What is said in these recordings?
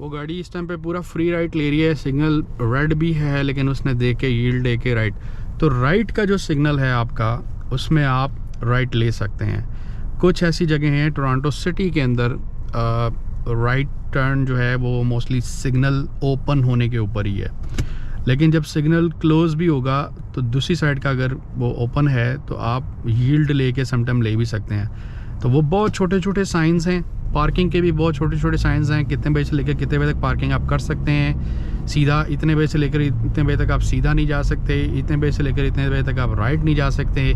वो गाड़ी इस टाइम पे पूरा फ्री राइट ले रही है, सिग्नल रेड भी है लेकिन उसने दे के यील्ड दे के राइट, तो राइट का जो सिग्नल है आपका उसमें आप राइट ले सकते हैं। कुछ ऐसी जगह हैं टोरंटो सिटी के अंदर राइट टर्न जो है वो मोस्टली सिग्नल ओपन होने के ऊपर ही है, लेकिन जब सिग्नल क्लोज भी होगा तो दूसरी साइड का अगर वो ओपन है तो आप यील्ड लेके समटाइम ले भी सकते हैं। तो वो बहुत छोटे छोटे साइंस हैं, पार्किंग के भी बहुत छोटे छोटे साइंस हैं, कितने बजे से लेकर कितने बजे तक पार्किंग आप कर सकते हैं, सीधा इतने बजे से लेकर इतने बजे तक आप सीधा नहीं जा सकते, इतने बजे से लेकर इतने बजे तक आप राइट नहीं जा सकते।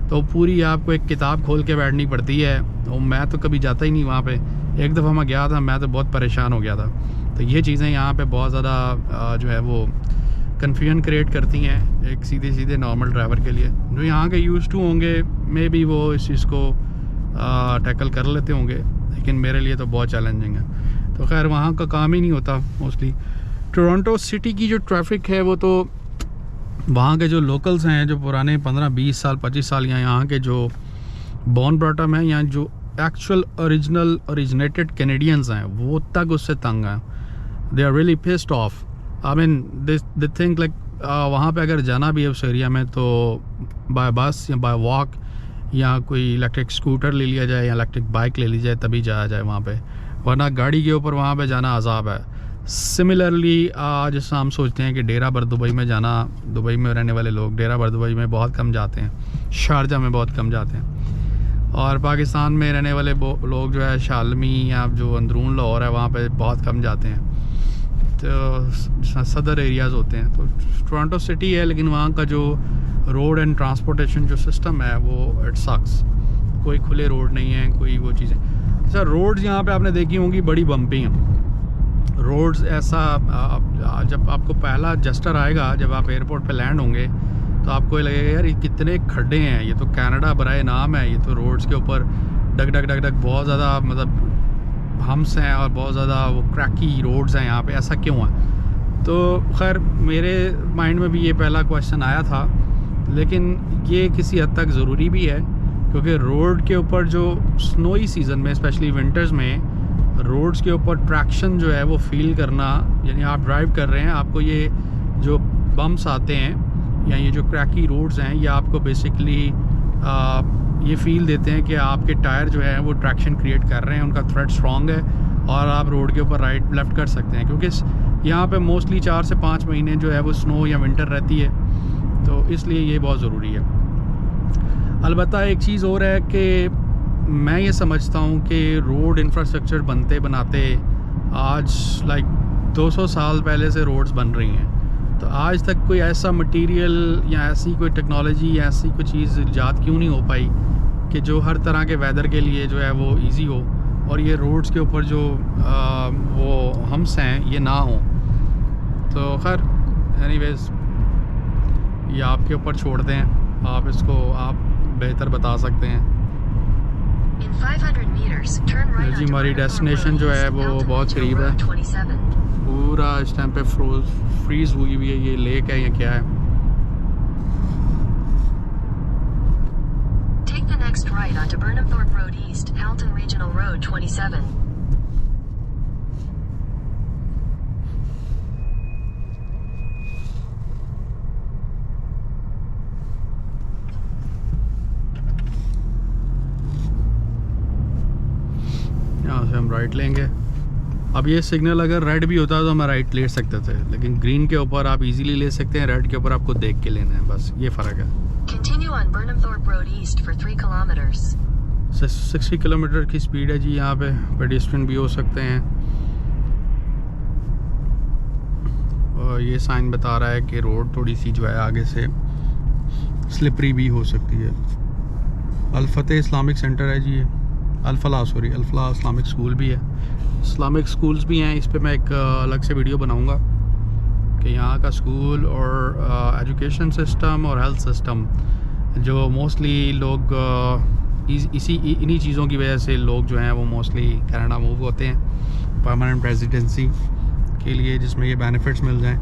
तो पूरी आपको एक किताब खोल के बैठनी पड़ती है। और मैं तो कभी जाता ही नहीं वहाँ पे, एक दफ़ा मैं गया था, मैं तो बहुत परेशान हो गया था। तो ये चीज़ें यहाँ पे बहुत ज़्यादा जो है वो कन्फ्यूजन क्रिएट करती हैं एक सीधे सीधे नॉर्मल ड्राइवर के लिए। जो यहाँ के यूज़ टू होंगे मे बी वो इस चीज़ को टैकल कर लेते होंगे, लेकिन मेरे लिए तो बहुत चैलेंजिंग है। तो खैर वहाँ का काम ही नहीं होता मोस्टली। टोरंटो सिटी की जो ट्रैफिक है वो तो वहाँ के जो लोकल्स हैं, जो पुराने 15-20 साल 25 साल यहाँ के जो बॉर्न ब्रॉटम हैं, यहाँ जो एक्चुअल ओरिजिनेटेड कैनेडियंस हैं, वो तक उससे तंग हैं। They are really pissed off. I mean they think like वहाँ पे अगर जाना भी है उस एरिया में तो बाय बस या बाय वॉक या कोई इलेक्ट्रिक स्कूटर ले लिया जाए या इलेक्ट्रिक बाइक ले ली जाए तभी जाया जाए वहाँ पे, वरना गाड़ी के ऊपर वहाँ पे जाना अजाब है। सिमिलरली जैसा हम सोचते हैं कि डेरा बर दुबई में जाना, दुबई में रहने वाले लोग डेरा बर दुबई में बहुत कम जाते हैं, शारजा में बहुत कम जाते हैं, और पाकिस्तान में रहने वाले लोग जो है शालमी या जो अंदरून लाहौर है वहाँ पे बहुत कम जाते हैं, तो सदर एरियाज़ होते हैं। तो टोरंटो सिटी है लेकिन वहाँ का जो रोड एंड ट्रांसपोर्टेशन जो सिस्टम है वो इट सक्स। कोई खुले रोड नहीं है, कोई वो चीज़ें। सर रोड्स यहाँ पे आपने देखी होंगी बड़ी बम्पी हैं रोड्स। ऐसा जब आपको पहला जस्टर आएगा, जब आप एयरपोर्ट पे लैंड होंगे तो आपको ये लगेगा यार ये कितने खड्डे हैं, ये तो कनाडा बराए नाम है, ये तो रोड्स के ऊपर डग डग डग डग बहुत ज़्यादा मतलब हम्स हैं और बहुत ज़्यादा वो क्रैकी रोड्स हैं यहाँ पे, ऐसा क्यों है? तो खैर मेरे माइंड में भी ये पहला क्वेश्चन आया था, लेकिन ये किसी हद तक ज़रूरी भी है क्योंकि रोड के ऊपर जो स्नोई सीज़न में स्पेशली विंटर्स में रोड्स के ऊपर ट्रैक्शन जो है वो फील करना, यानी आप ड्राइव कर रहे हैं, आपको ये जो बम्प्स आते हैं या ये जो क्रैकी रोड्स हैं ये आपको बेसिकली ये फील देते हैं कि आपके टायर जो है वो ट्रैक्शन क्रिएट कर रहे हैं, उनका थ्रेड स्ट्रॉन्ग है और आप रोड के ऊपर राइट लेफ़्ट कर सकते हैं। क्योंकि यहाँ पे मोस्टली 4 से 5 महीने जो है वो स्नो या विंटर रहती है, तो इसलिए ये बहुत ज़रूरी है। अलबत्ता एक चीज़ और है कि मैं ये समझता हूँ कि रोड इंफ्रास्ट्रक्चर बनते बनाते आज लाइक 200 साल पहले से रोड्स बन रही हैं, तो आज तक कोई ऐसा मटेरियल या ऐसी कोई टेक्नोलॉजी या ऐसी कोई चीज़ ईजाद क्यों नहीं हो पाई कि जो हर तरह के वेदर के लिए जो है वो इजी हो और ये रोड्स के ऊपर जो वो हम्स हैं ये ना हो। तो खैर एनीवेज ये आपके ऊपर छोड़ दें, आप इसको आप बेहतर बता सकते हैं। जी हमारी डेस्टिनेशन जो है वो बहुत करीब है, पूरा इस टाइम पे फ्रीज हुई हुई है। ये लेक है या क्या है? Take the next right onto Burnham Thorpe Road East, Halton Regional Road 27. यहाँ से हम राइट लेंगे। अब ये सिग्नल अगर रेड भी होता तो हम राइट ले सकते थे, लेकिन ग्रीन के ऊपर आप इजीली ले सकते हैं, रेड के ऊपर आपको देख के लेना है, बस ये फ़र्क है। Continue on Burnham Thorpe Road East for 3 kilometers. 60 kilometre की स्पीड है जी। यहाँ पे पेडिस्ट्रियन भी हो सकते हैं और ये साइन बता रहा है कि रोड थोड़ी सी जो है आगे से स्लिपरी भी हो सकती है। अल-फतेह इस्लामिक सेंटर है जी, ये अल-फलाह इस्लामिक स्कूल भी है, इस्लामिक स्कूल्स भी हैं। इस पे मैं एक अलग से वीडियो बनाऊंगा कि यहाँ का स्कूल और एजुकेशन सिस्टम और हेल्थ सिस्टम जो मोस्टली लोग इन्हीं चीज़ों की वजह से लोग जो हैं वो मोस्टली कनाडा मूव होते हैं परमानेंट रेजिडेंसी के लिए, जिसमें ये बेनिफिट्स मिल जाएं।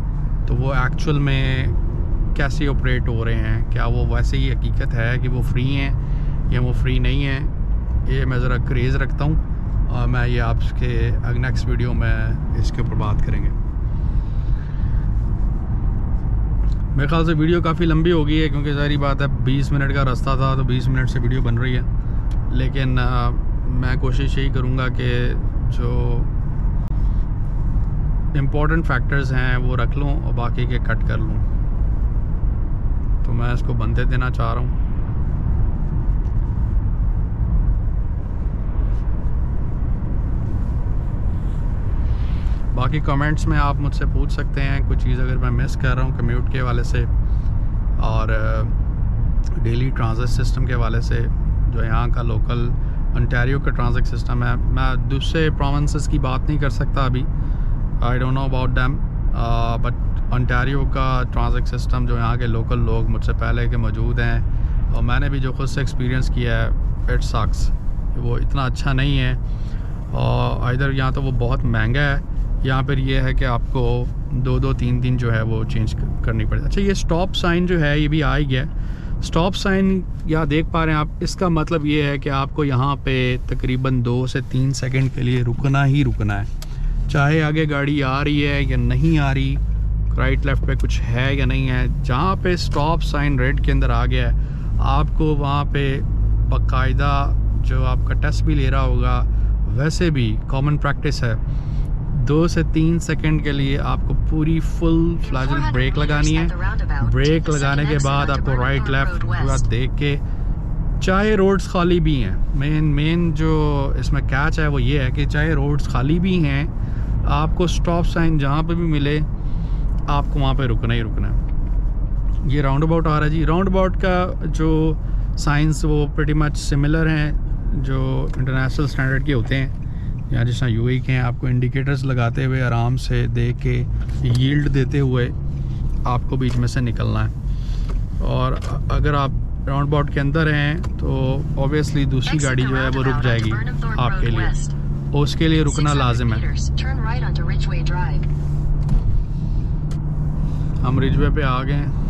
तो वो एक्चुअल में कैसे ऑपरेट हो रहे हैं, क्या वो वैसे ही हकीकत है कि वो फ्री हैं या वो फ्री नहीं हैं, ये मैं ज़रा क्रेज़ रखता हूँ। और मैं ये आपके नेक्स्ट वीडियो में इसके ऊपर बात करेंगे। मेरे ख्याल से वीडियो काफ़ी लंबी हो गई है, क्योंकि सारी बात है 20 मिनट का रास्ता था तो 20 मिनट से वीडियो बन रही है। लेकिन मैं कोशिश यही करूँगा कि जो इम्पोर्टेंट फैक्टर्स हैं वो रख लूँ और बाकी के कट कर लूँ। तो मैं इसको बनते देना चाह रहा हूँ। बाकी कमेंट्स में आप मुझसे पूछ सकते हैं कुछ चीज़ अगर मैं मिस कर रहा हूँ कम्यूट के हवाले से और डेली ट्रांजिट सिस्टम के हवाले से, जो यहाँ का लोकल ओंटारियो का ट्रांजिट सिस्टम है। मैं दूसरे प्रोविंसेस की बात नहीं कर सकता अभी, I don't know about them, but Ontario का ट्रांजिट सिस्टम जो यहाँ के लोकल लोग मुझसे पहले के मौजूद हैं और मैंने भी जो खुद से एक्सपीरियंस किया है, इट सक्स, वो इतना अच्छा नहीं है। और इधर यहाँ तो वो बहुत महंगा है, यहाँ पर ये है कि आपको 2-3 दिन जो है वो चेंज करनी पड़ेगी। अच्छा, ये स्टॉप साइन जो है ये भी आ ही गया। स्टॉप साइन यहाँ देख पा रहे हैं आप, इसका मतलब ये है कि आपको यहाँ पे तकरीबन 2 से 3 सेकंड के लिए रुकना ही रुकना है, चाहे आगे गाड़ी आ रही है या नहीं आ रही, राइट लेफ्ट पे कुछ है या नहीं है। जहाँ पे स्टॉप साइन रेड के अंदर आ गया है, आपको वहाँ पे बाकायदा जो आपका टेस्ट भी ले रहा होगा, वैसे भी कॉमन प्रैक्टिस है 2 से 3 सेकंड के लिए आपको पूरी फुल फ्लैजल ब्रेक लगानी है। ब्रेक लगाने के बाद आपको राइट लेफ्ट पूरा देख के, चाहे रोड्स खाली भी हैं, मेन जो इसमें कैच है वो ये है कि चाहे रोड्स खाली भी हैं, आपको स्टॉप साइन जहाँ पे भी मिले आपको वहाँ पे रुकना ही रुकना है। ये राउंड अबाउट आ रहा है जी। राउंड अबाउट का जो साइंस वो प्रीटी मच सिमिलर हैं जो इंटरनेशनल स्टैंडर्ड के होते हैं। यहाँ जिस तरह यूएई के हैं, आपको इंडिकेटर्स लगाते हुए आराम से देख के यील्ड देते हुए आपको बीच में से निकलना है। और अगर आप राउंड अबाउट के अंदर हैं तो ऑब्वियसली दूसरी गाड़ी जो है वो रुक जाएगी आपके लिए, उसके लिए रुकना लाजिम है। हम रिजवे पे आ गए हैं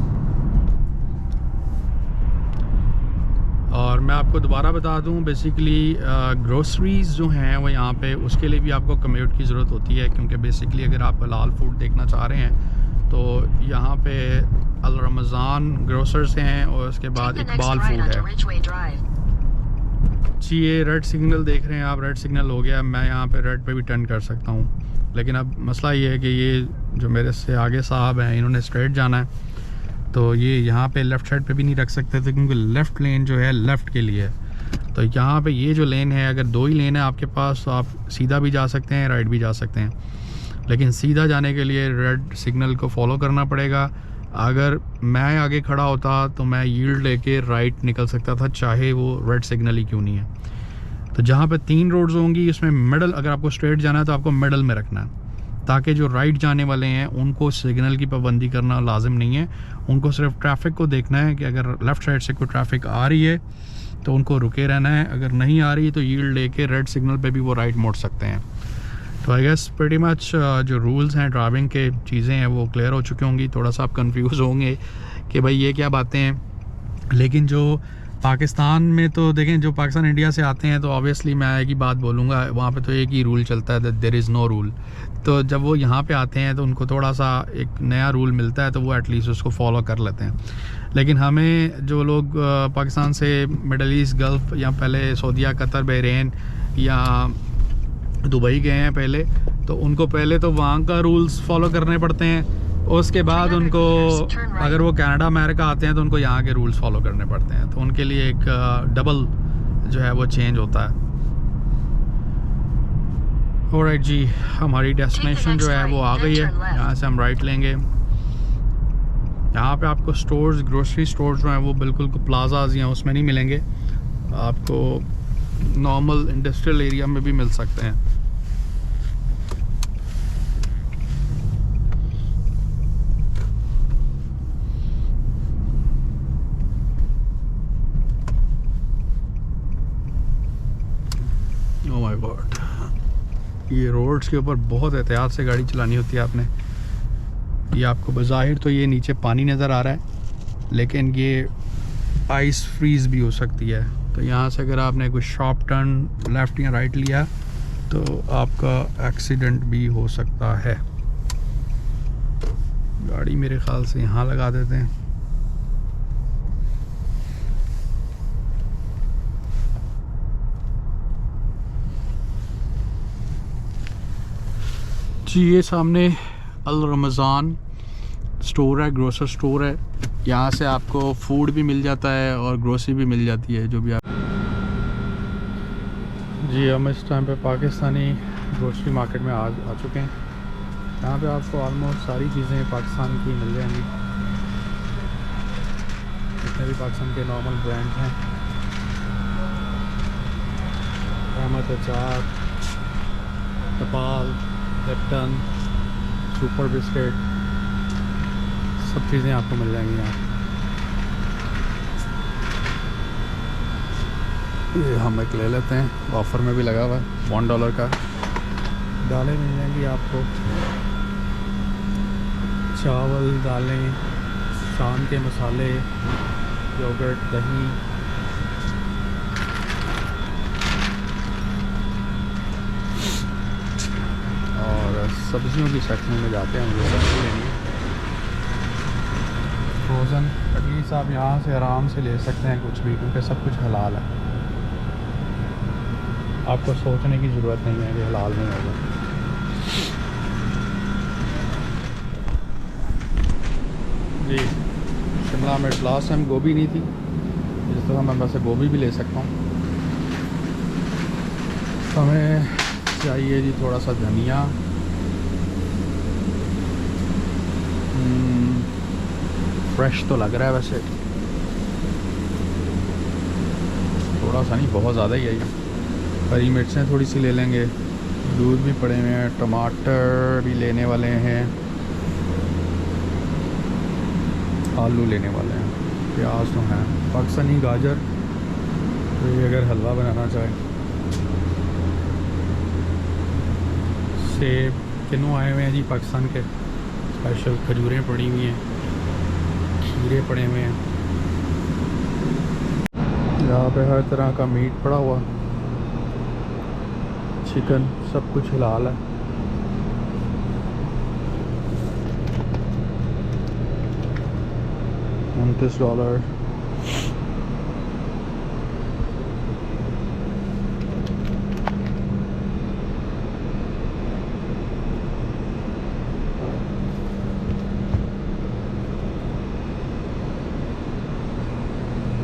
और मैं आपको दोबारा बता दूं, बेसिकली ग्रोसरीज़ जो हैं वो यहाँ पे, उसके लिए भी आपको कम्यूट की ज़रूरत होती है, क्योंकि बेसिकली अगर आप हलाल फूड देखना चाह रहे हैं तो यहाँ पे अल रमज़ान ग्रोसर्स हैं और उसके बाद इकबाल फूड है जी। ये रेड सिग्नल देख रहे हैं आप, रेड सिग्नल हो गया, मैं यहाँ पे रेड पे भी टर्न कर सकता हूँ। लेकिन अब मसला ये है कि ये जो मेरे से आगे साहब हैं इन्होंने स्ट्रेट जाना है, तो ये यहाँ पे लेफ़्ट साइड पे भी नहीं रख सकते थे, क्योंकि लेफ़्ट लेन जो है लेफ़्ट के लिए है। तो यहाँ पे ये जो लेन है, अगर 2 ही लेन है आपके पास तो आप सीधा भी जा सकते हैं, राइट भी जा सकते हैं। लेकिन सीधा जाने के लिए रेड सिग्नल को फॉलो करना पड़ेगा। अगर मैं आगे खड़ा होता तो मैं यील्ड लेके राइट निकल सकता था, चाहे वो रेड सिग्नल ही क्यों नहीं है। तो जहाँ पे 3 रोड्स होंगी उसमें मिडल, अगर आपको स्ट्रेट जाना है तो आपको मिडल में रखना है, ताकि जो राइट जाने वाले हैं उनको सिग्नल की पाबंदी करना लाजिम नहीं है। उनको सिर्फ ट्रैफिक को देखना है कि अगर लेफ़्ट साइड से कोई ट्रैफिक आ रही है तो उनको रुके रहना है, अगर नहीं आ रही तो यील्ड लेके रेड सिग्नल पे भी वो राइट मोड़ सकते हैं। तो आई गेस प्रीटी मच जो रूल्स हैं ड्राइविंग के चीज़ें हैं वो क्लियर हो चुकी होंगी। थोड़ा सा आप कंफ्यूज होंगे कि भाई ये क्या बातें हैं, लेकिन जो पाकिस्तान में तो देखें, जो पाकिस्तान इंडिया से आते हैं तो ऑब्वियसली मैं एक ही बात बोलूँगा, वहाँ पे तो एक ही रूल चलता है, that there is no rule. तो जब वो यहाँ पे आते हैं तो उनको थोड़ा सा एक नया रूल मिलता है तो वो एटलीस्ट उसको फॉलो कर लेते हैं। लेकिन हमें जो लोग पाकिस्तान से मिडल ईस्ट, गल्फ़ या पहले सऊदीया, कतर, बहरीन या दुबई गए हैं पहले, तो उनको पहले तो वहाँ का रूल्स फॉलो करने पड़ते हैं, उसके बाद उनको अगर वो कनाडा अमेरिका आते हैं तो उनको यहाँ के रूल्स फॉलो करने पड़ते हैं। तो उनके लिए एक डबल जो है वो चेंज होता है। ऑलराइट जी, हमारी डेस्टिनेशन जो है वो आ गई है। यहाँ से हम राइट लेंगे। यहाँ पे आपको स्टोर्स, ग्रोसरी स्टोर्स जो हैं वो बिल्कुल प्लाजाज या उसमें नहीं मिलेंगे, आपको नॉर्मल इंडस्ट्रियल एरिया में भी मिल सकते हैं। ओह माय गॉड, ये रोड्स के ऊपर बहुत एहतियात से गाड़ी चलानी होती है आपने। ये आपको बज़ाहिर तो ये नीचे पानी नज़र आ रहा है, लेकिन ये आइस फ्रीज़ भी हो सकती है। तो यहाँ से अगर आपने कोई शॉर्प टर्न लेफ़्ट या राइट लिया तो आपका एक्सीडेंट भी हो सकता है। गाड़ी मेरे ख्याल से यहाँ लगा देते हैं। जी ये सामने अल रमज़ान स्टोर है, ग्रोसर स्टोर है। यहाँ से आपको फूड भी मिल जाता है और ग्रोसरी भी मिल जाती है, जो भी आप। जी हम इस टाइम पे पाकिस्तानी ग्रोसरी मार्केट में आ चुके हैं। यहाँ पे आपको ऑलमोस्ट सारी चीज़ें पाकिस्तान की मिल जाएंगी, जितने भी पाकिस्तान के नॉर्मल ब्रांड हैं। रहमत, अचार, तपाल, लिप्टन, सुपर बिस्किट, सब चीज़ें आपको मिल जाएंगी यहाँ। ये हम एक ले लेते हैं, ऑफ़र में भी लगा हुआ है $1 का। दालें मिल जाएंगी आपको, चावल, दालें, शान के मसाले, योगर्ट, दही। और सब्जियों की सेक्शन में जाते हैं, मुझे सब्जी लेनी है। फ्रोज़न एटलीस्ट आप यहाँ से आराम से ले सकते हैं कुछ भी, क्योंकि सब कुछ हलाल है। आपको सोचने की ज़रूरत नहीं है कि हलाल नहीं होगा। जी शिमला मिर्च, लास्ट टाइम गोभी नहीं थी, इस तरह मैं वैसे गोभी भी ले सकता हूँ। हमें चाहिए जी थोड़ा सा धनिया, फ्रेश तो लग रहा है वैसे, थोड़ा सा नहीं, बहुत ज़्यादा ही है ये। हरी मिर्चें थोड़ी सी ले लेंगे, दूध भी पड़े हुए हैं, टमाटर भी लेने वाले हैं, आलू लेने वाले हैं, प्याज तो हैं, पाकिस्तानी गाजर, तो ये अगर हलवा बनाना चाहे। सेब किन्नू आए हुए हैं जी पाकिस्तान के स्पेशल, खजूरें पड़ी हुई हैं, खीरे पड़े हुए हैं। यहाँ पे हर तरह का मीट पड़ा हुआ, चिकन, सब कुछ हलाल है। $29।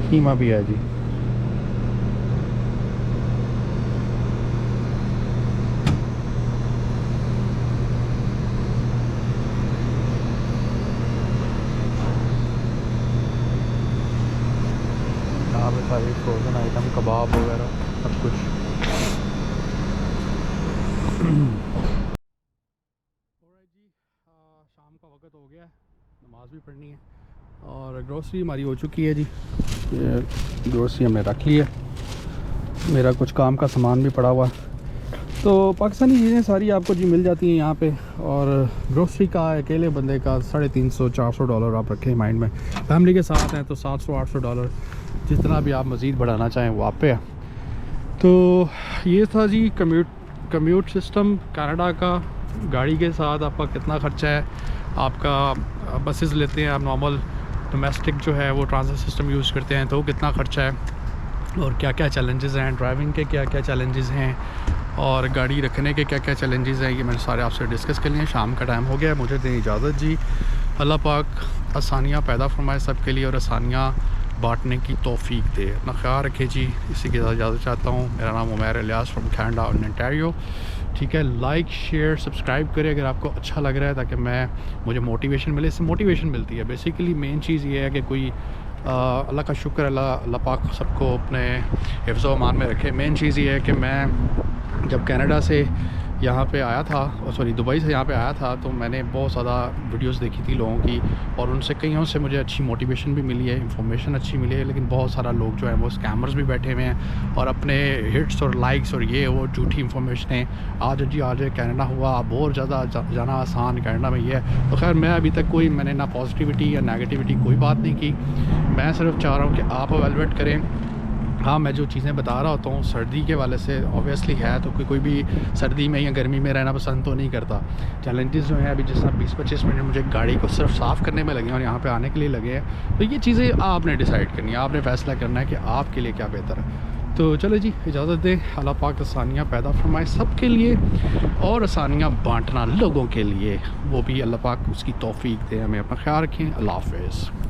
कीमा भी है जी। यहाँ पे सारी फ्रोज़न आइटम, कबाब वगैरह सब कुछ। जी शाम का वक्त हो गया है, नमाज भी पढ़नी है और ग्रोसरी हमारी हो चुकी है जी। ये ग्रोसरी हमने रख ली है, मेरा कुछ काम का सामान भी पड़ा हुआ। तो पाकिस्तानी चीज़ें सारी आपको जी मिल जाती हैं यहाँ पे। और ग्रोसरी का अकेले बंदे का $350-400 आप रखें माइंड में। फैमिली के साथ हैं तो $700-800, जितना भी आप मज़ीद बढ़ाना चाहें वो आप पे है। तो ये था जी कम्यूट सिस्टम कनाडा का। गाड़ी के साथ आपका कितना ख़र्चा है, आपका बसेस लेते हैं आप, नॉर्मल डोमेस्टिक जो है वो ट्रांसपोर्ट सिस्टम यूज़ करते हैं, तो कितना ख़र्चा है और क्या क्या चैलेंजेस हैं, ड्राइविंग के क्या क्या चैलेंजेस हैं और गाड़ी रखने के क्या क्या चैलेंजेस हैं, ये मैंने सारे आपसे डिस्कस कर लिए। शाम का टाइम हो गया, मुझे दें इजाज़त जी। अल्लाह पाक आसानियाँ पैदा फरमाए सबके लिए और आसानियाँ बांटने की तौफीक दे। अपना ख्याल रखें जी। इसी के साथ इजाज़त चाहता हूँ। मेरा नाम उमैर इलियास फ्रॉम कैनेडा और ओंटारियो। ठीक है, लाइक शेयर सब्सक्राइब करें अगर आपको अच्छा लग रहा है, ताकि मुझे मोटिवेशन मिले। इससे मोटिवेशन मिलती है। बेसिकली मेन चीज़ ये है कि कोई अल्लाह का शुक्र, अल्लाह पाक सबको अपने हिफ्ज़ व अमान में रखे। मेन चीज़ ये है कि मैं जब कनाडा से यहाँ पे आया था, सॉरी दुबई से यहाँ पे आया था, तो मैंने बहुत ज़्यादा वीडियोस देखी थी लोगों की और उनसे कईयों से मुझे अच्छी मोटिवेशन भी मिली है, इंफॉर्मेशन अच्छी मिली है। लेकिन बहुत सारा लोग जो है वो स्कैमर्स भी बैठे हुए हैं और अपने हिट्स और लाइक्स और ये वो झूठी इंफॉर्मेशनें, आज जी आज कनाडा हुआ, बहुत ज़्यादा जाना आसान कनाडा में ये है। तो खैर मैं अभी तक मैंने ना पॉजिटिविटी या नेगेटिविटी कोई बात नहीं की। मैं सिर्फ चाह रहा हूँ कि आप एवेलुएट करें हाँ, मैं जो चीज़ें बता रहा होता हूँ सर्दी के वाले से ऑब्वियसली है, तो कोई भी सर्दी में या गर्मी में रहना पसंद तो नहीं करता। चैलेंजेस जो हैं अभी जिस तरह 20-25 मिनट मुझे गाड़ी को सिर्फ साफ़ करने में लगे हैं और यहाँ पे आने के लिए लगे हैं, तो ये चीज़ें आपने डिसाइड करनी है, आपने फ़ैसला करना है कि आपके लिए क्या बेहतर है। तो चलो जी, इजाज़त दें। अल्लाह पाक आसानियाँ पैदा फरमाए सबके लिए और आसानियाँ बाँटना लोगों के लिए, वो भी अल्लाह पाक उसकी तौफ़ीक दे। हमें अपना ख्याल रखें। अल्लाह हाफ़िज़।